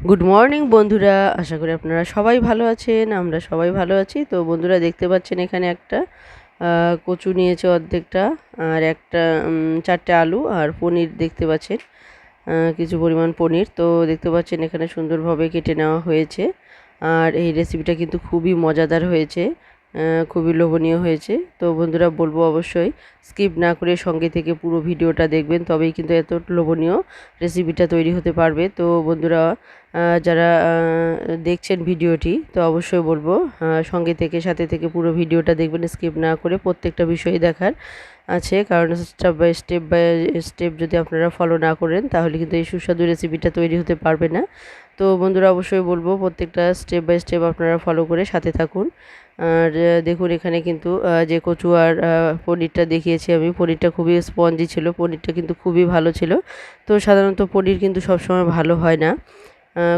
Good morning বন্ধুরা, আশা করি আপনারা সবাই ভালো আছেন। আমরা সবাই ভালো আছি। তো বন্ধুরা দেখতে পাচ্ছেন এখানে একটা কচু নিয়েছে অর্ধেকটা, আর একটা 4টে আলু আর পনির দেখতে পাচ্ছেন, কিছু পরিমাণ পনির। তো দেখতে পাচ্ছেন এখানে সুন্দরভাবে কেটে নেওয়া হয়েছে। আর এই রেসিপিটা কিন্তু খুবই মজাদার হয়েছে, খুবই লোভনীয় হয়েছে। তো বন্ধুরা বলবো অবশ্যই স্কিপ না করে সঙ্গে থেকে পুরো ভিডিওটা দেখবেন, তবেই কিন্তু এত লোভনীয় রেসিপিটা তৈরি হতে পারবে। তো বন্ধুরা যারা দেখছেন ভিডিওটি, তো অবশ্যই বলবো সঙ্গে থেকে সাথে থেকে পুরো ভিডিওটা দেখবেন, স্কিপ না করে প্রত্যেকটা বিষয় দেখার আছে। কারণ বাই স্টেপ যদি আপনারা ফলো না করেন তাহলে কিন্তু এই সুস্বাদু রেসিপিটা তৈরি হতে পারবে না। তো বন্ধুরা অবশ্যই বলবো প্রত্যেকটা স্টেপ বাই স্টেপ আপনারা ফলো করে সাথে থাকুন। আর দেখুন এখানে কিন্তু যে কচু আর পনিরটা দেখিয়েছি আমি, পনিরটা খুবই স্পঞ্জি ছিল, পনিরটা কিন্তু খুবই ভালো ছিল। তো সাধারণত পনির কিন্তু সবসময় ভালো হয় না,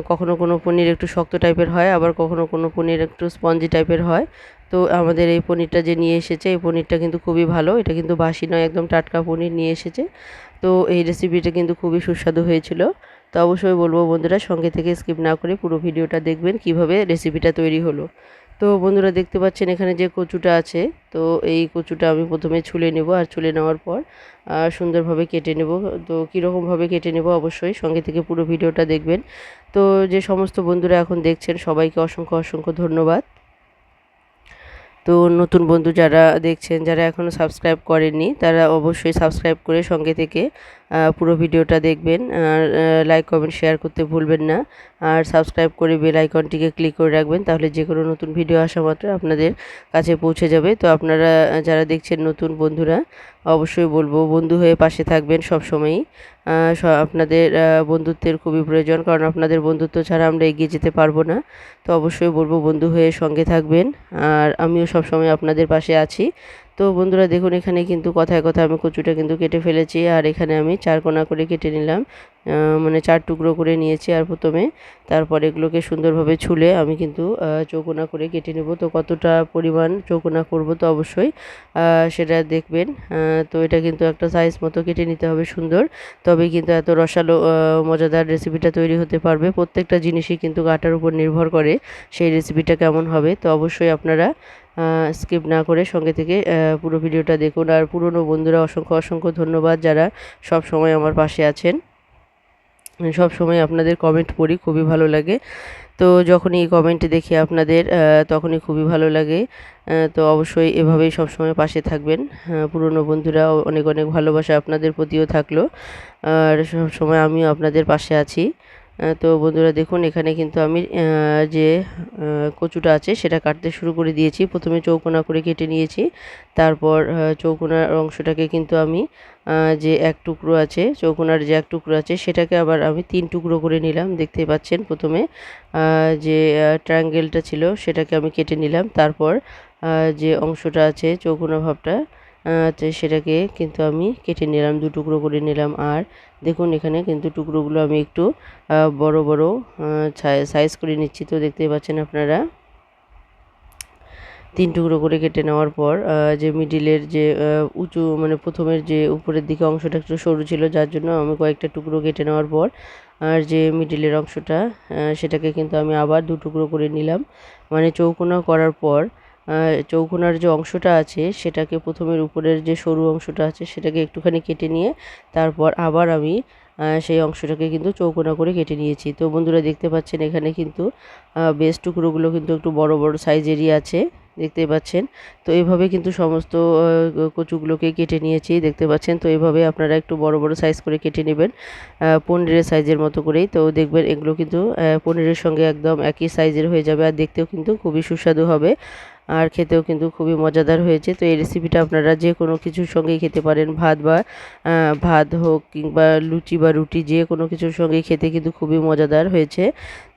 কখনো কোনো পনির একটু শক্ত টাইপের হয়, আবার কখনো কোনো পনির একটু স্পঞ্জি টাইপের হয়। তো আমাদের এই পনিরটা যে নিয়ে এসেছে, এই পনিরটা কিন্তু খুবই ভালো, এটা কিন্তু বাসি নয়, একদম টাটকা পনির নিয়ে এসেছে। তো এই রেসিপিটা কিন্তু খুবই সুস্বাদু হয়েছিল। তো অবশ্যই বলবো বন্ধুরা সঙ্গে থেকে স্কিপ না করে পুরো ভিডিওটা দেখবেন কিভাবে রেসিপিটা তৈরি হলো। তো বন্ধুরা দেখতে পাচ্ছেন এখানে যে কচুটা আছে, তো এই কচুটা আমি প্রথমে ছুলে নেব, আর ছুলে নেওয়ার পর সুন্দরভাবে কেটে নেব। তো কীরকমভাবে কেটে নেব অবশ্যই সঙ্গে থেকে পুরো ভিডিওটা দেখবেন। তো যে সমস্ত বন্ধুরা এখন দেখছেন সবাইকে অসংখ্য অসংখ্য ধন্যবাদ। তো নতুন বন্ধু যারা দেখছেন, যারা এখনও সাবস্ক্রাইব করেননি, তারা অবশ্যই সাবস্ক্রাইব করে সঙ্গে থেকে পুরো ভিডিওটা দেখবেন। আর লাইক কমেন্ট শেয়ার করতে ভুলবেন না। আর সাবস্ক্রাইব করে বেল আইকনটিকে ক্লিক করে রাখবেন, তাহলে যে কোনো নতুন ভিডিও আসা মাত্র আপনাদের কাছে পৌঁছে যাবে। তো আপনারা যারা দেখছেন নতুন বন্ধুরা, অবশ্যই বলবো বন্ধু হয়ে পাশে থাকবেন সব সময়ই। আপনাদের বন্ধুত্বের খুবই প্রয়োজন, কারণ আপনাদের বন্ধুত্ব ছাড়া আমরা এগিয়ে যেতে পারবো না। তো অবশ্যই বলবো বন্ধু হয়ে সঙ্গে থাকবেন, আর আমিও সবসময় আপনাদের পাশে আছি। তো বন্ধুরা দেখুন এখানে কিন্তু কথায় কথায় আমি কচুটা কিন্তু কেটে ফেলেছি, আর এখানে আমি 4 কোনা করে কেটে নিলাম, মানে 4 টুকরো করে নিয়েছি। আর প্রথমে তারপর এগুলোকে সুন্দরভাবে ছুলে আমি কিন্তু চৌকোনা করে কেটে নেব। তো কতটা পরিমাণ চৌকোনা করব তো অবশ্যই সেটা দেখবেন। তো এটা কিন্তু একটা সাইজ মতো কেটে নিতে হবে সুন্দর, তবেই কিন্তু এত রসালো মজাদার রেসিপিটা তৈরি হতে পারবে। প্রত্যেকটা জিনিসই কিন্তু আটার উপর নির্ভর করে সেই রেসিপিটা কেমন হবে। তো অবশ্যই আপনারা স্কিপ না করে সঙ্গে থেকে পুরো ভিডিওটা দেখুন। আর পুরনো বন্ধুরা অসংখ্য অসংখ্য ধন্যবাদ, যারা সব সময় আমার পাশে আছেন। সব সময় আপনাদের কমেন্ট পড়ি, খুবই ভালো লাগে। তো যখনই এই কমেন্ট দেখি আপনাদের, তখনই খুবই ভালো লাগে। তো অবশ্যই এভাবেই সবসময় পাশে থাকবেন। পুরনো বন্ধুরা অনেক অনেক ভালোবাসা আপনাদের প্রতিও থাকলো, আর সবসময় আমিও আপনাদের পাশে আছি। তো বন্ধুরা দেখুন এখানে কিন্তু আমি যে কচুটা আছে সেটা কাটতে শুরু করে দিয়েছি। প্রথমে চৌকোনা করে কেটে নিয়েছি, তারপর চৌকোনার অংশটাকে কিন্তু আমি যে এক টুকরো আছে, চৌকোনার যে এক টুকরো আছে সেটাকে আবার আমি 3 টুকরো করে নিলাম। দেখতে পাচ্ছেন প্রথমে যে ট্রায়াঙ্গেলটা ছিল সেটাকে আমি কেটে নিলাম, তারপর যে অংশটা আছে চৌকোনা ভাবটা, তো সেটাকে কিন্তু আমি কেটে নিলাম, 2 টুকরো করে নিলাম। আর দেখুন এখানে কিন্তু টুকরোগুলো আমি একটু বড় বড় সাইজ করে নিচ্ছি। তো দেখতেই পাচ্ছেন আপনারা 3 টুকরো করে কেটে নেওয়ার পর যে মিডিলের যে উঁচু, মানে প্রথমের যে উপরের দিকে অংশটা একটু সরু ছিল, যার জন্য আমি কয়েকটা টুকরো কেটে নেওয়ার পর আর যে মিডিলের অংশটা সেটাকে কিন্তু আমি আবার 2 টুকরো করে নিলাম। মানে চৌকোনা করার পর চৌকোনার যে অংশটা আছে সেটাকে, প্রথমের উপরের যে সরু অংশটা আছে সেটাকে একটুখানি কেটে নিয়ে তারপর আবার আমি সেই অংশটাকে কিন্তু চৌকোনা করে কেটে নিয়েছি। তো বন্ধুরা দেখতে পাচ্ছেন এখানে কিন্তু বেশ টুকরোগুলো কিন্তু একটু বড় বড় সাইজেরই আছে, দেখতেই পাচ্ছেন। তো এইভাবে কিন্তু সমস্ত কচুগুলোকে কেটে নিয়েছি, দেখতে পাচ্ছেন। তো এইভাবে আপনারা একটু বড় বড় সাইজ করে কেটে নেবেন, পনিরের সাইজের মতো করেই। তো দেখবেন এগুলো কিন্তু পনিরের সঙ্গে একদম একই সাইজের হয়ে যাবে, আর দেখতেও কিন্তু খুবই সুস্বাদু হবে, আর খেতেও কিন্তু খুবই মজাদার হয়েছে। তো এই রেসিপিটা আপনারা যে কোনো কিছুর সঙ্গেই খেতে পারেন, ভাত হোক কিংবা লুচি বা রুটি, যে কোনো কিছুর সঙ্গেই খেতে কিন্তু খুবই মজাদার হয়েছে।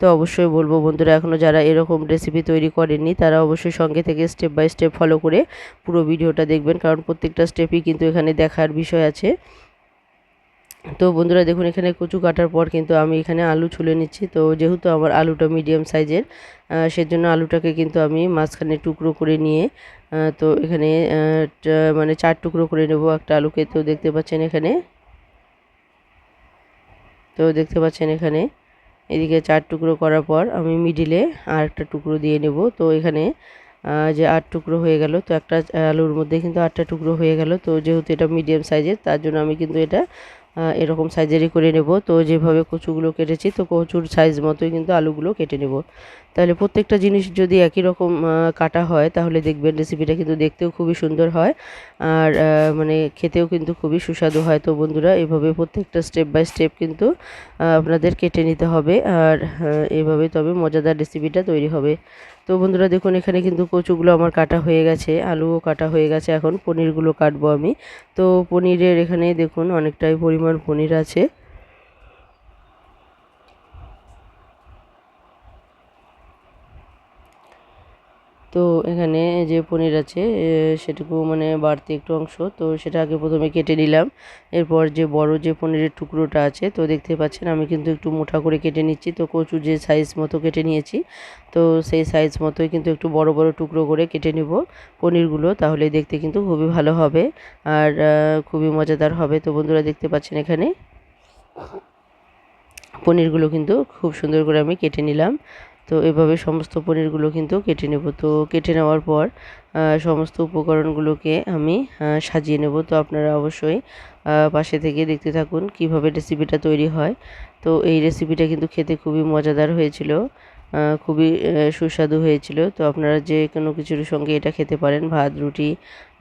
তো অবশ্যই বলবো বন্ধুরা এখনও যারা এরকম রেসিপি তৈরি করেননি, তারা অবশ্যই সঙ্গে থেকে স্টেপ বাই স্টেপ ফলো করে পুরো ভিডিওটা দেখবেন, কারণ প্রত্যেকটা স্টেপই কিন্তু এখানে দেখার বিষয় আছে। তো বন্ধুরা দেখুন এখানে কচু কাটার পর কিন্তু আমি এখানে আলু ছুলে নিচ্ছি। তো যেহেতু আমার আলুটা মিডিয়াম সাইজের, সেজন্য আলুটাকে কিন্তু আমি মাঝখানে টুকরো করে নিয়ে, তো এখানে মানে 4 টুকরো করে নেব একটা আলুকে। তো দেখতে পাচ্ছেন এখানে, এদিকে 4 টুকরো করার পর আমি মিডিলে আর একটা টুকরো দিয়ে নেব। তো এখানে যে 8 টুকরো হয়ে গেল, তো একটা আলুর মধ্যে কিন্তু 8টা টুকরো হয়ে গেল। তো যেহেতু এটা মিডিয়াম সাইজের, তার জন্য আমি কিন্তু এটা এরকম সাইজেরই করে নেব। তো যেভাবে কচুগুলো কেটেছি, তো কচুর সাইজ মতোই কিন্তু আলুগুলো কেটে নেব। তাহলে প্রত্যেকটা জিনিস যদি একই রকম কাটা হয়, তাহলে দেখবেন রেসিপিটা কিন্তু দেখতেও খুবই সুন্দর হয়, আর মানে খেতেও কিন্তু খুবই সুস্বাদু হয়। তো বন্ধুরা, এভাবে প্রত্যেকটা স্টেপ বাই স্টেপ কিন্তু আপনাদের কেটে নিতে হবে, আর এভাবে তবে মজাদার রেসিপিটা তৈরি হবে। তো বন্ধুরা দেখুন, এখানে কিন্তু কচুগুলো আমার কাটা হয়ে গেছে, আলুও কাটা হয়ে গেছে। এখন পনিরগুলো কাটবো আমি। তো পনিরের এখানে দেখুন অনেকটাই পরিমাণ পনির আছে। তো এখানে যে পনির আছে সেটুকু মানে বাড়তি একটু অংশ, তো সেটা আগে প্রথমে কেটে নিলাম। এরপর যে বড় যে পনিরের টুকরোটা আছে, তো দেখতে পাচ্ছেন আমি কিন্তু একটু মোটা করে কেটে নিচ্ছি। তো কচু যে সাইজ মতো কেটে নিয়েছি, তো সেই সাইজ মতোই কিন্তু একটু বড় বড় টুকরো করে কেটে নিব পনিরগুলো, তাহলে দেখতে কিন্তু খুবই ভালো হবে, আর খুবই মজাদার হবে। তো বন্ধুরা দেখতে পাচ্ছেন এখানে পনিরগুলো কিন্তু খুব সুন্দর করে আমি কেটে নিলাম। তো এভাবে সমস্ত পনিরগুলো কিন্তু কেটে নেব। তো কেটে নেওয়ার পর সমস্ত উপকরণগুলোকে আমি সাজিয়ে নেব। তো আপনারা অবশ্যই পাশে থেকে দেখতে থাকুন কিভাবে রেসিপিটা তৈরি হয়। তো এই রেসিপিটা কিন্তু খেতে খুবই মজাদার হয়েছিল, খুবই সুস্বাদু হয়েছিল। তো আপনারা যে কোনো কিছুর সঙ্গে এটা খেতে পারেন, ভাত, রুটি,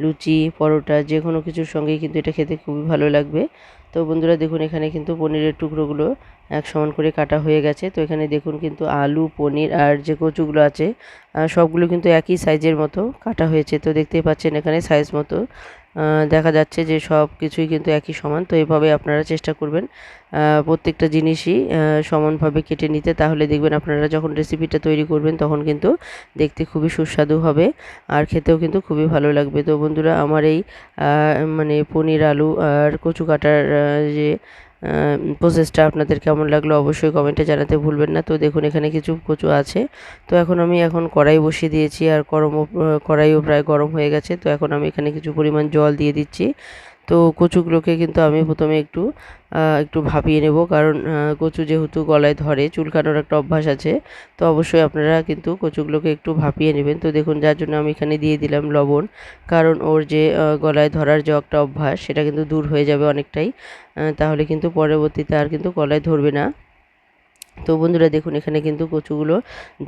লুচি, পরোটা, যে কোনো কিছুর সঙ্গেই কিন্তু এটা খেতে খুবই ভালো লাগবে। তো বন্ধুরা দেখুন, এখানে কিন্তু পনিরের টুকরোগুলো এক সমান করে কাটা হয়ে গেছে। তো এখানে দেখুন কিন্তু আলু, পনির আর যে কচুগুলো আছে সবগুলো কিন্তু একই সাইজের মতো কাটা হয়েছে। তো দেখতেই পাচ্ছেন এখানে সাইজ মতো দেখা যাচ্ছে যে সব কিছুই কিন্তু একই সমান। তো এভাবে আপনারা চেষ্টা করবেন প্রত্যেকটা জিনিসই সমানভাবে কেটে নিতে, তাহলে দেখবেন আপনারা যখন রেসিপিটা তৈরি করবেন তখন কিন্তু দেখতে খুবই সুস্বাদু হবে, আর খেতেও কিন্তু খুবই ভালো লাগবে। তো বন্ধুরা, আমার এই মানে পনির, আলু আর কচু কাটার যে প্রসেসটা আপনাদের কেমন লাগলো অবশ্যই কমেন্টে জানাতে ভুলবেন না। তো দেখুন এখানে কিছু কচু আছে। তো এখন কড়াই বসিয়ে দিয়েছি, আর কড়াইও প্রায় গরম হয়ে গেছে। তো এখন আমি এখানে কিছু পরিমাণ জল দিয়ে দিচ্ছি। তো কচুগুলোকে কিন্তু আমি প্রথমে একটু ভাপিয়ে নেব, কারণ কচু যেহেতু গলায় ধরে, চুলকানোর একটা অভ্যাস আছে। তো অবশ্যই আপনারা কিন্তু কচুগুলোকে একটু ভাপিয়ে নেবেন। তো দেখুন, যার জন্য আমি এখানে দিয়ে দিলাম লবণ, কারণ ওর যে গলায় ধরার যে একটা অভ্যাস, সেটা কিন্তু দূর হয়ে যাবে অনেকটাই, তাহলে কিন্তু পরবর্তীতে আর কিন্তু গলায় ধরবে না। তো বন্ধুরা দেখুন, এখানে কিন্তু কচুগুলো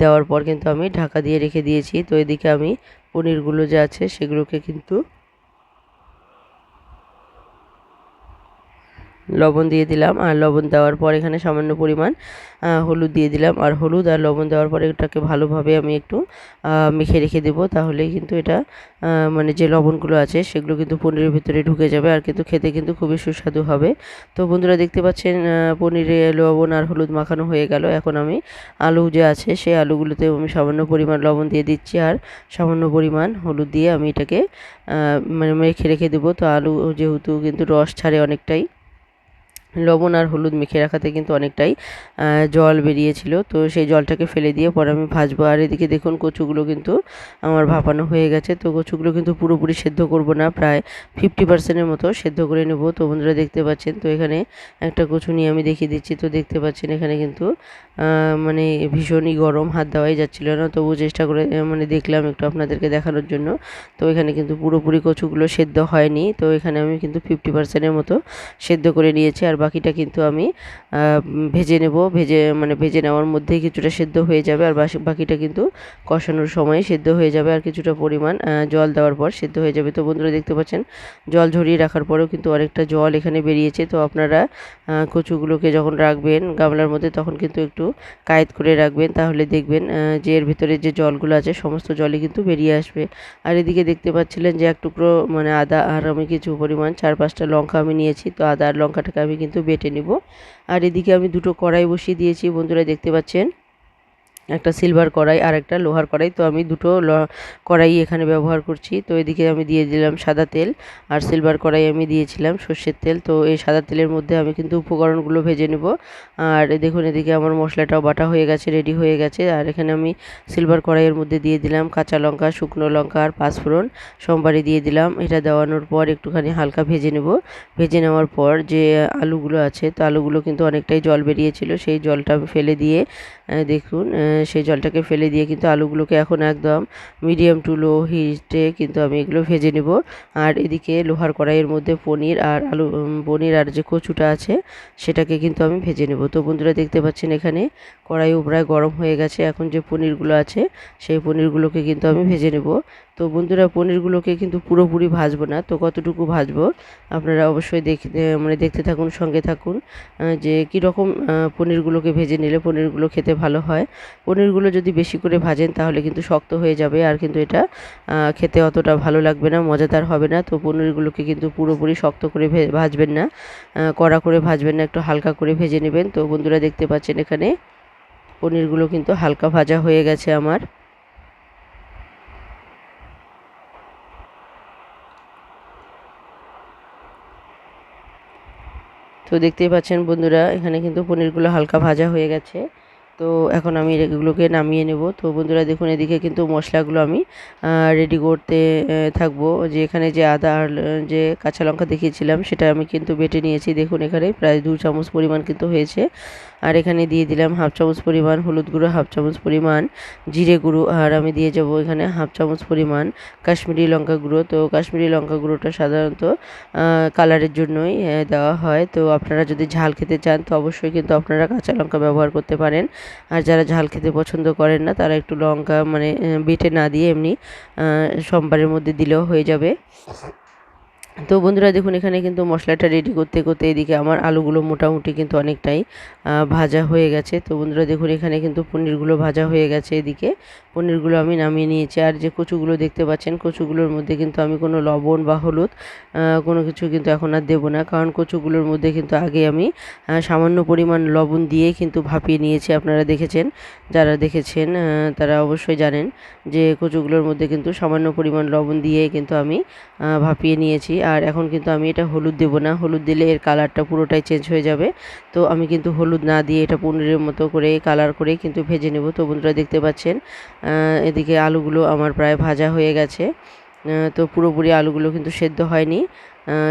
দেওয়ার পর কিন্তু আমি ঢাকা দিয়ে রেখে দিয়েছি। তো এদিকে আমি পনিরগুলো যে আছে সেগুলোকে কিন্তু লবণ দিয়ে দিলাম, আর লবণ দেওয়ার পর এখানে সামান্য পরিমাণ হলুদ দিয়ে দিলাম, আর হলুদ আর লবণ দেওয়ার পরে এটাকে ভালোভাবে আমি একটু মেখে রেখে দেবো, তাহলেই কিন্তু এটা মানে যে লবণগুলো আছে সেগুলো কিন্তু পনিরের ভিতরে ঢুকে যাবে, আর কিন্তু খেতে কিন্তু খুবই সুস্বাদু হবে। তো বন্ধুরা দেখতে পাচ্ছেন পনিরে লবণ আর হলুদ মাখানো হয়ে গেল। এখন আমি আলু যে আছে সেই আলুগুলোতে আমি সামান্য পরিমাণ লবণ দিয়ে দিচ্ছি, আর সামান্য পরিমাণ হলুদ দিয়ে আমি এটাকে মানে মেখে রেখে দেবো। তো আলু যেহেতু কিন্তু রস ছাড়ে অনেকটাই, লবণ আর হলুদ মেখে রাখাতে কিন্তু অনেকটাই জল বেরিয়েছিল, তো সেই জলটাকে ফেলে দিয়ে পরে আমি ভাজবো। আর এদিকে দেখুন কচুগুলো কিন্তু আমার ভাপানো হয়ে গেছে। তো কচুগুলো কিন্তু পুরোপুরি সেদ্ধ করব না, প্রায় 50%-এর মতো সেদ্ধ করে নেব। তো বন্ধুরা দেখতে পাচ্ছেন, তো এখানে একটা কচু নিয়ে আমি দেখিয়ে দিচ্ছি। তো দেখতে পাচ্ছেন এখানে কিন্তু মানে ভীষণই গরম, হাত দেওয়াই যাচ্ছিল না, তবু চেষ্টা করে মানে দেখলাম একটু আপনাদেরকে দেখানোর জন্য। তো এখানে কিন্তু পুরোপুরি কচুগুলো সেদ্ধ হয়নি, তো এখানে আমি কিন্তু 50%-এর মতো সেদ্ধ করে নিয়েছি, আর বাকিটা কিন্তু আমি ভেজে নেব। ভেজে নেওয়ার মধ্যেই কিছুটা সেদ্ধ হয়ে যাবে, আর বাকিটা কিন্তু কষানোর সময় সেদ্ধ হয়ে যাবে, আর কিছুটা পরিমাণ জল দেওয়ার পর সেদ্ধ হয়ে যাবে। তো বন্ধুরা দেখতে পাচ্ছেন জল ঝরিয়ে রাখার পরেও কিন্তু অনেকটা জল এখানে বেরিয়েছে। তো আপনারা কচুগুলোকে যখন রাখবেন গামলার মধ্যে, তখন কিন্তু একটু কায়েত করে রাখবেন, তাহলে দেখবেন যে এর ভিতরে যে জলগুলো আছে সমস্ত জলই কিন্তু বেরিয়ে আসবে। আর এদিকে দেখতে পাচ্ছিলেন যে এক টুকরো মানে আদা, আর আমি কিছু পরিমাণ 4-5টা লঙ্কা আমি নিয়েছি। তো আদা আর লঙ্কাটাকে আমি কিন্তু বেটে নিব। আর এদিকে আমি দুটো কড়াই বসিয়ে দিয়েছি, বন্ধুরা দেখতে পাচ্ছেন। একটা সিলভার কড়াই আর একটা লোহার কড়াই। তো আমি দুটো কড়াই এখানে ব্যবহার করছি। তো এদিকে আমি দিয়ে দিলাম সাদা তেল, আর সিলভার কড়াই আমি দিয়েছিলাম সর্ষের তেল। তো এই সাদা তেলের মধ্যে আমি কিন্তু উপকরণগুলো ভেজে নেব। আর দেখুন এদিকে আমার মশলাটাও বাটা হয়ে গেছে, রেডি হয়ে গেছে। আর এখানে আমি সিলভার কড়াইয়ের মধ্যে দিয়ে দিলাম কাঁচা লঙ্কা, শুকনো লঙ্কা আর পাঁচফোড়ন সোমবারে দিয়ে দিলাম। এটা দেওয়ানোর পর একটুখানি হালকা ভেজে নেব। ভেজে নেওয়ার পর যে আলুগুলো আছে, তো আলুগুলো কিন্তু অনেকটাই জল বেরিয়েছিল, সেই জলটা ফেলে দিয়ে দেখুন সেই জলটাকে ফেলে দিয়ে কিন্তু আলুগুলোকে এখন একদম মিডিয়াম টু লো হিটে কিন্তু আমি এগুলো ভেজে নেব। আর এদিকে লোহার কড়াইয়ের মধ্যে পনির আর যে কচুটা আছে সেটাকে কিন্তু আমি ভেজে নেব। তো বন্ধুরা দেখতে পাচ্ছেন এখানে কড়াইও প্রায় গরম হয়ে গেছে। এখন যে পনিরগুলো আছে সেই পনিরগুলোকে কিন্তু আমি ভেজে নেব। তো বন্ধুরা পনিরগুলোকে কিন্তু পুরোপুরি ভাজবো না, তো কতটুকু ভাজবো আপনারা অবশ্যই দেখতে থাকুন, সঙ্গে থাকুন যে কীরকম পনিরগুলোকে ভেজে নিলে পনিরগুলো খেতে ভালো হয়। পনিরগুলো যদি বেশি করে ভাজেন তাহলে কিন্তু শক্ত হয়ে যাবে, আর কিন্তু এটা খেতে অতটা ভালো লাগবে না, মজাদার হবে না। তো পনিরগুলোকে কিন্তু পুরোপুরি শক্ত করে ভাজবেন না, কড়া করে ভাজবেন না, একটু হালকা করে ভেজে নেবেন। তো বন্ধুরা দেখতে পাচ্ছেন এখানে পনিরগুলো কিন্তু হালকা ভাজা হয়ে গেছে আমার। তো দেখতেই পাচ্ছেন বন্ধুরা এখানে কিন্তু পনিরগুলো হালকা ভাজা হয়ে গেছে। তো এখন আমি এগুলোকে নামিয়ে নেব। তো বন্ধুরা দেখুন এদিকে কিন্তু মশলাগুলো আমি রেডি করতে থাকবো। যে এখানে যে আদা আর যে কাঁচা লঙ্কা দেখিয়েছিলাম সেটা আমি কিন্তু বেটে নিয়েছি। দেখুন এখানে প্রায় 2 চামচ পরিমাণ কিন্তু হয়েছে। আর এখানে দিয়ে দিলাম হাফ চামচ পরিমাণ হলুদ গুঁড়ো, হাফ চামচ পরিমাণ জিরে গুঁড়ো, আর আমি দিয়ে যাব এখানে হাফ চামচ পরিমাণ কাশ্মীরি লঙ্কা গুঁড়ো। তো কাশ্মীরি লঙ্কা গুঁড়োটা সাধারণত কালারের জন্যই দেওয়া হয়। তো আপনারা যদি ঝাল খেতে চান তো অবশ্যই কিন্তু আপনারা কাঁচা লঙ্কা ব্যবহার করতে পারেন। আর যারা ঝাল খেতে পছন্দ করেন না তারা একটু লঙ্কা মানে বেটে না দিয়ে এমনি সম্বারের মধ্যে দিলেও হয়ে যাবে। তো বন্ধুরা দেখুন এখানে কিন্তু মশলাটা রেডি করতে করতে এদিকে আমার আলুগুলো মোটামুটি কিন্তু অনেকটাই ভাজা হয়ে গেছে। তো বন্ধুরা দেখুন এখানে কিন্তু পনিরগুলো ভাজা হয়ে গেছে। এদিকে পনিরগুলো আমি নামিয়ে নিয়েছি। আর যে কচুগুলো দেখতে পাচ্ছেন কচুগুলোর মধ্যে কিন্তু আমি কোনো লবণ বা হলুদ কোনো কিছু কিন্তু এখন আর দেবো না, কারণ কচুগুলোর মধ্যে কিন্তু আগে আমি সামান্য পরিমাণ লবণ দিয়ে কিন্তু ভাপিয়ে নিয়েছি। আপনারা দেখেছেন, যারা দেখেছেন তারা অবশ্যই জানেন যে কচুগুলোর মধ্যে কিন্তু সামান্য পরিমাণ লবণ দিয়ে কিন্তু আমি ভাপিয়ে নিয়েছি। আর এখন কিন্তু আমি এটা হলুদ দেবো না, হলুদ দিলে এর কালারটা পুরোটাই চেঞ্জ হয়ে যাবে। তো আমি কিন্তু হলুদ না দিয়ে এটা পনিরের মতো করে কালার করে কিন্তু ভেজে নেব। তো বন্ধুরা দেখতে পাচ্ছেন এদিকে আলুগুলো আমার প্রায় ভাজা হয়ে গেছে। তো পুরোপুরি আলুগুলো কিন্তু সেদ্ধ হয়নি,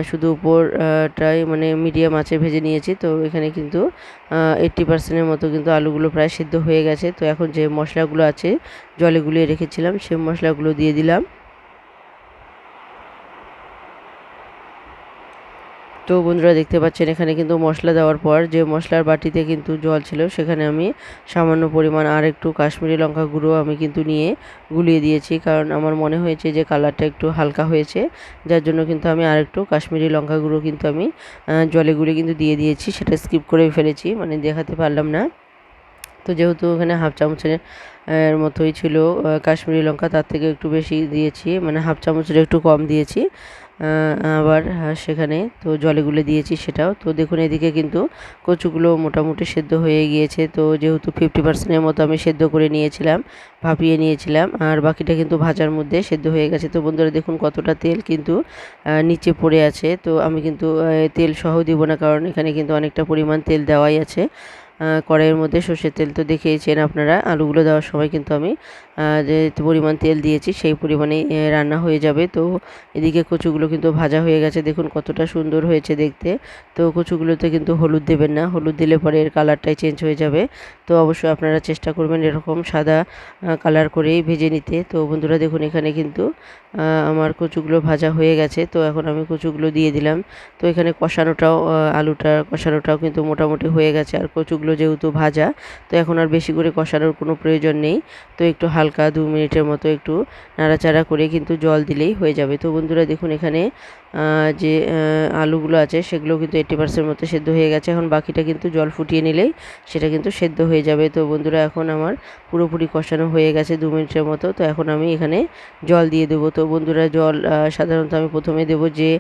শুধু উপরটাই মানে মিডিয়াম আঁচে ভেজে নিয়েছি। তো এখানে কিন্তু 80%-এর মতো কিন্তু আলুগুলো প্রায় সেদ্ধ হয়ে গেছে। তো এখন যে মশলাগুলো আছে জলে গুলিয়ে রেখেছিলাম সেই মশলাগুলো দিয়ে দিলাম। তো বন্ধুরা দেখতে পাচ্ছেন এখানে কিন্তু মশলা দেওয়ার পর যে মশলার বাটিতে কিন্তু জল ছিল সেখানে আমি সামান্য পরিমাণ আর একটু কাশ্মীরি লঙ্কা গুঁড়ো আমি কিন্তু নিয়ে গুলিয়ে দিয়েছি, কারণ আমার মনে হয়েছে যে কালারটা একটু হালকা হয়েছে, যার জন্য কিন্তু আমি আর একটু কাশ্মীরি লঙ্কা গুঁড়ো কিন্তু আমি জলে গুলে কিন্তু দিয়ে দিয়েছি। সেটা স্কিপ করে ফেলেছি, মানে দেখাতে পারলাম না। তো যেহেতু ওখানে হাফ চামচের মতোই ছিল কাশ্মীরি লঙ্কা, তার থেকে একটু বেশি দিয়েছি, মানে হাফ চামচের একটু কম দিয়েছি। আবার সেখানে তো জলে গুলে দিয়েছি সেটাও। তো দেখুন এদিকে কিন্তু কচুগুলো মোটামুটি সেদ্ধ হয়ে গিয়েছে। তো যেহেতু 50%-এর মতো আমি সেদ্ধ করে নিয়েছিলাম, ভাপিয়ে নিয়েছিলাম, আর বাকিটা কিন্তু ভাজার মধ্যে সেদ্ধ হয়ে গেছে। তো বন্ধুরা দেখুন কতটা তেল কিন্তু নিচে পড়ে আছে। তো আমি কিন্তু তেল সহ দিব না, কারণ এখানে কিন্তু অনেকটা পরিমাণ তেল দেওয়াই আছে কড়াইয়ের মধ্যে সর্ষের তেল। তো দেখেইছেন আপনারা আলুগুলো দেওয়ার সময় কিন্তু আমি যে পরিমাণ তেল দিয়েছি সেই পরিমাণেই রান্না হয়ে যাবে। তো এদিকে কচুগুলো কিন্তু ভাজা হয়ে গেছে, দেখুন কতটা সুন্দর হয়েছে দেখতে। তো কচুগুলোতে কিন্তু হলুদ দেবেন না, হলুদ দিলে পরে এর কালারটাই চেঞ্জ হয়ে যাবে। তো অবশ্যই আপনারা চেষ্টা করবেন এরকম সাদা কালার করেই ভেজে নিতে। তো বন্ধুরা দেখুন এখানে কিন্তু আমার কচুগুলো ভাজা হয়ে গেছে। তো এখন আমি কচুগুলো দিয়ে দিলাম। তো এখানে কষানোটাও আলুটা কষানোটাও কিন্তু মোটামুটি হয়ে গেছে। আর কচুগুলো যেহেতু ভাজা, তো এখন আর বেশি করে কষানোর কোনো প্রয়োজন নেই। তো একটু হালকা 2 মিনিটের মতো একটু নাড়াচাড়া করে কিন্তু জল দিলেই হয়ে যাবে। তো বন্ধুরা দেখুন এখানে যে আলুগুলো আছে সেগুলো কিন্তু 80% মতো সেদ্ধ হয়ে গেছে। এখন বাকিটা কিন্তু জল ফুটিয়ে নিলেই সেটা কিন্তু সেদ্ধ হয়ে যাবে। তো বন্ধুরা এখন আমার পুরোপুরি কষানো হয়ে গেছে 2 মিনিটের মতো। তো এখন আমি এখানে জল দিয়ে দেবো। তো বন্ধুরা জল সাধারণত আমি প্রথমে দেবো যে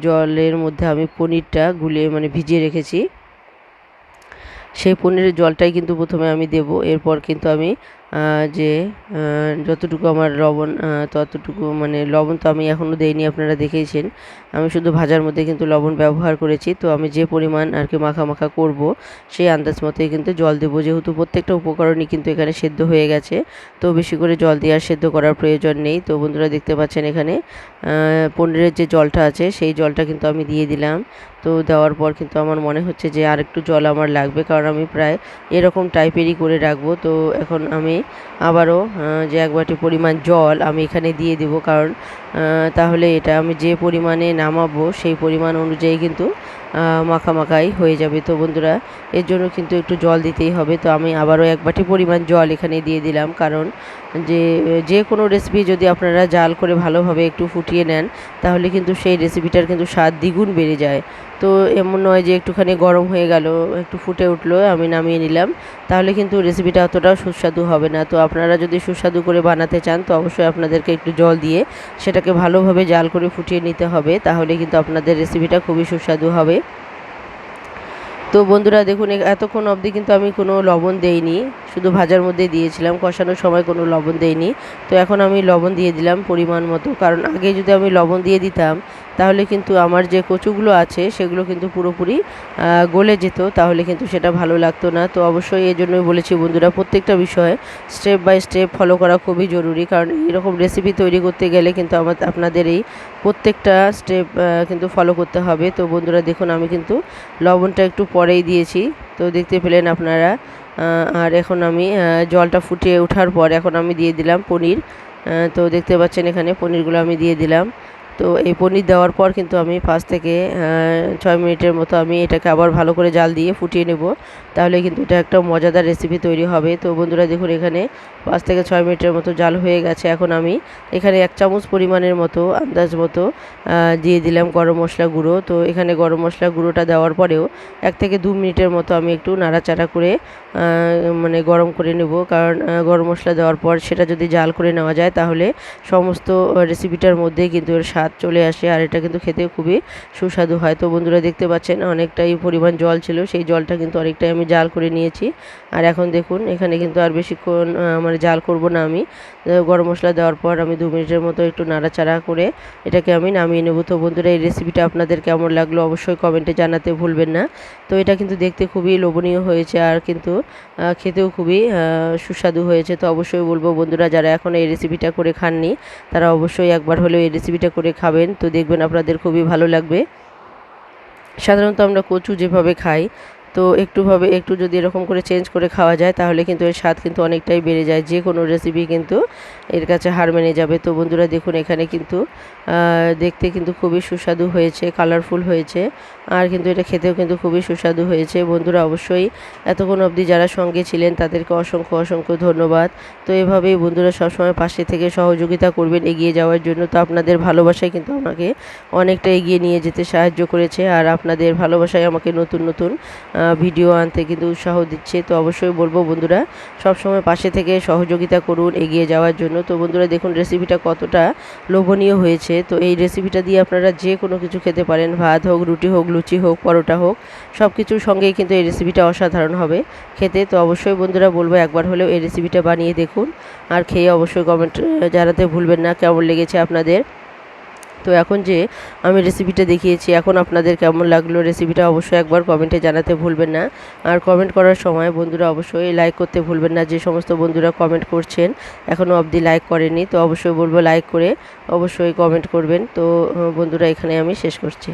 জলের মধ্যে আমি পনিরটা গুলিয়ে মানে ভিজিয়ে রেখেছি। সেই পনিরের জলটাই কিন্তু প্রথমে আমি দেব। এরপর কিন্তু আমি যে যতটুকু আমার লবণ, ততটুকু মানে লবণ তো আমি এখনও দেইনি, আপনারা দেখেইছেন। আমি শুধু ভাজার মধ্যে কিন্তু লবণ ব্যবহার করেছি। তো আমি যে পরিমাণ আর কি মাখা মাখা করব সেই আন্দাজ মতোই কিন্তু জল দেবো, যেহেতু প্রত্যেকটা উপকরণই কিন্তু এখানে সেদ্ধ হয়ে গেছে। তো বেশি করে জল দিয়ে আর সেদ্ধ করার প্রয়োজন নেই। তো বন্ধুরা দেখতে পাচ্ছেন এখানে পনিরের যে জলটা আছে সেই জলটা কিন্তু আমি দিয়ে দিলাম। তো দেওয়ার পর কিন্তু আমার মনে হচ্ছে যে আর একটু জল আমার লাগবে, কারণ আমি প্রায় এরকম টাইপেরই করে রাখবো। তো এখন আমি আবারও যে 1 বাটি পরিমাণ জল আমি এখানে দিয়ে দেবো, কারণ তাহলে এটা আমি যে পরিমাণে নামাবো সেই পরিমাণ অনুযায়ী কিন্তু মাখামাখাই হয়ে যাবে। তো বন্ধুরা এর জন্য কিন্তু একটু জল দিতেই হবে। তো আমি আবারও 1 বাটি পরিমাণ জল এখানে দিয়ে দিলাম, কারণ যে কোনো রেসিপি যদি আপনারা জাল করে ভালোভাবে একটু ফুটিয়ে নেন তাহলে কিন্তু সেই রেসিপিটার কিন্তু স্বাদ দ্বিগুণ বেড়ে যায়। তো এমন নয় যে একটুখানি গরম হয়ে গেল, একটু ফুটে উঠলো, আমি নামিয়ে নিলাম, তাহলে কিন্তু রেসিপিটা অতটাও সুস্বাদু হবে না। তো আপনারা যদি সুস্বাদু করে বানাতে চান তো অবশ্যই আপনাদেরকে একটু জল দিয়ে সেটাকে ভালোভাবে জাল করে ফুটিয়ে নিতে হবে, তাহলে কিন্তু আপনাদের রেসিপিটা খুবই সুস্বাদু হবে। তো বন্ধুরা দেখুন এতক্ষণ অবধি কিন্তু আমি কোনো লবণ দেইনি, শুধু ভাজার মধ্যে দিয়েছিলাম, কষানোর সময় কোনো লবণ দেইনি। তো এখন আমি লবণ দিয়ে দিলাম পরিমাণ মতো, কারণ আগে যদি আমি লবণ দিয়ে দিতাম তাহলে কিন্তু আমার যে কচুগুলো আছে সেগুলো কিন্তু পুরোপুরি গলে যেত, তাহলে কিন্তু সেটা ভালো লাগতো না। তো অবশ্যই এই জন্যই বলেছি বন্ধুরা, প্রত্যেকটা বিষয়ে স্টেপ বাই স্টেপ ফলো করা খুবই জরুরি, কারণ এরকম রেসিপি তৈরি করতে গেলে কিন্তু আপনাদের এই প্রত্যেকটা স্টেপ কিন্তু ফলো করতে হবে। তো বন্ধুরা দেখুন আমি কিন্তু লবণটা একটু পরেই দিয়েছি, তো দেখতে পেলেন আপনারা। আর এখন আমি জলটা ফুটিয়ে ওঠার পর এখন আমি দিয়ে দিলাম পনির। তো দেখতে পাচ্ছেন এখানে পনিরগুলো আমি দিয়ে দিলাম। তো এই পনির দেওয়ার পর কিন্তু আমি 5 থেকে 6 মিনিটের মতো আমি এটাকে আবার ভালো করে জাল দিয়ে ফুটিয়ে নেব, তাহলে কিন্তু এটা একটা মজাদার রেসিপি তৈরি হবে। তো বন্ধুরা দেখুন এখানে 5 থেকে 6 মিনিটের মতো জাল হয়ে গেছে। এখন আমি এখানে 1 চামচ পরিমাণের মতো আন্দাজ মতো দিয়ে দিলাম গরম মশলা গুঁড়ো। তো এখানে গরম মশলা গুঁড়োটা দেওয়ার পরেও 1 থেকে 2 মিনিটের মতো আমি একটু নাড়াচাড়া করে মানে গরম করে নেব, কারণ গরম মশলা দেওয়ার পর সেটা যদি জাল করে নেওয়া যায় তাহলে সমস্ত রেসিপিটার মধ্যেই কিন্তু এর স্বাদ চলে আসে, আর এটা কিন্তু খেতে খুবই সুস্বাদু হয়। তো বন্ধুরা দেখতে পাচ্ছেন অনেকটাই পরিমাণ জল ছিল, সেই জলটা কিন্তু অনেকটাই আমি জাল করে নিয়েছি। আর এখন দেখুন এখানে কিন্তু আর বেশিক্ষণ মানে জাল করব না আমি। গরম মশলা দেওয়ার পর আমি 2 মিনিটের মতো একটু নাড়াচাড়া করে এটাকে আমি নামিয়ে নেব। তো বন্ধুরা এই রেসিপিটা আপনাদের কেমন লাগলো অবশ্যই কমেন্টে জানাতে ভুলবেন না। তো এটা কিন্তু দেখতে খুবই লোভনীয় হয়েছে, আর কিন্তু খেতেও খুবই সুস্বাদু হয়েছে। তো অবশ্যই বলবো বন্ধুরা, যারা এখন এই রেসিপিটা করে খাননি তারা অবশ্যই একবার হলেও এই রেসিপিটা করে খাবেন, তো দেখবেন আপনাদের খুবই ভালো লাগবে। সাধারণত আমরা কচু যেভাবে খাই, তো একটু যদি এরকম করে চেঞ্জ করে খাওয়া যায় তাহলে কিন্তু এর স্বাদ কিন্তু অনেকটাই বেড়ে যায়, যে কোনো রেসিপি কিন্তু এর কাছে হার মেনে যাবে। তো বন্ধুরা দেখুন এখানে কিন্তু দেখতে কিন্তু খুবই সুস্বাদু হয়েছে, কালারফুল হয়েছে, আর কিন্তু এটা খেতেও কিন্তু খুবই সুস্বাদু হয়েছে। বন্ধুরা অবশ্যই এতক্ষণ অবধি যারা সঙ্গে ছিলেন তাদেরকে অসংখ্য অসংখ্য ধন্যবাদ। তো এভাবেই বন্ধুরা সবসময় পাশে থেকে সহযোগিতা করবেন এগিয়ে যাওয়ার জন্য। তো আপনাদের ভালোবাসায় কিন্তু আমাকে অনেকটা এগিয়ে নিয়ে যেতে সাহায্য করেছে, আর আপনাদের ভালোবাসায় আমাকে নতুন নতুন ভিডিও আনতে কিন্তু উৎসাহ দিচ্ছে। তো অবশ্যই বলবো বন্ধুরা সবসময় পাশে থেকে সহযোগিতা করুন এগিয়ে যাওয়ার জন্য। তো বন্ধুরা দেখুন রেসিপিটা কতটা লোভনীয় হয়েছে। তো এই রেসিপিটা দিয়ে আপনারা যে কোনো কিছু খেতে পারেন, ভাত হোক, রুটি হোক, লুচি হোক, পরোটা হোক, সব কিছুর সঙ্গেই কিন্তু এই রেসিপিটা অসাধারণ হবে খেতে। তো অবশ্যই বন্ধুরা বলবো একবার হলেও এই রেসিপিটা বানিয়ে দেখুন, আর খেয়ে অবশ্যই কমেন্ট জানাতে ভুলবেন না কেমন লেগেছে আপনাদের। তো এখন যে আমি রেসিপিটা দেখিয়েছি এখন আপনাদের কেমন লাগলো রেসিপিটা অবশ্যই একবার কমেন্টে জানাতে ভুলবেন না। আর কমেন্ট করার সময় বন্ধুরা অবশ্যই লাইক করতে ভুলবেন না, যে সমস্ত বন্ধুরা কমেন্ট করছেন এখনও অবধি লাইক করেনি, তো অবশ্যই বলবো লাইক করে অবশ্যই কমেন্ট করবেন। তো বন্ধুরা এখানে আমি শেষ করছি।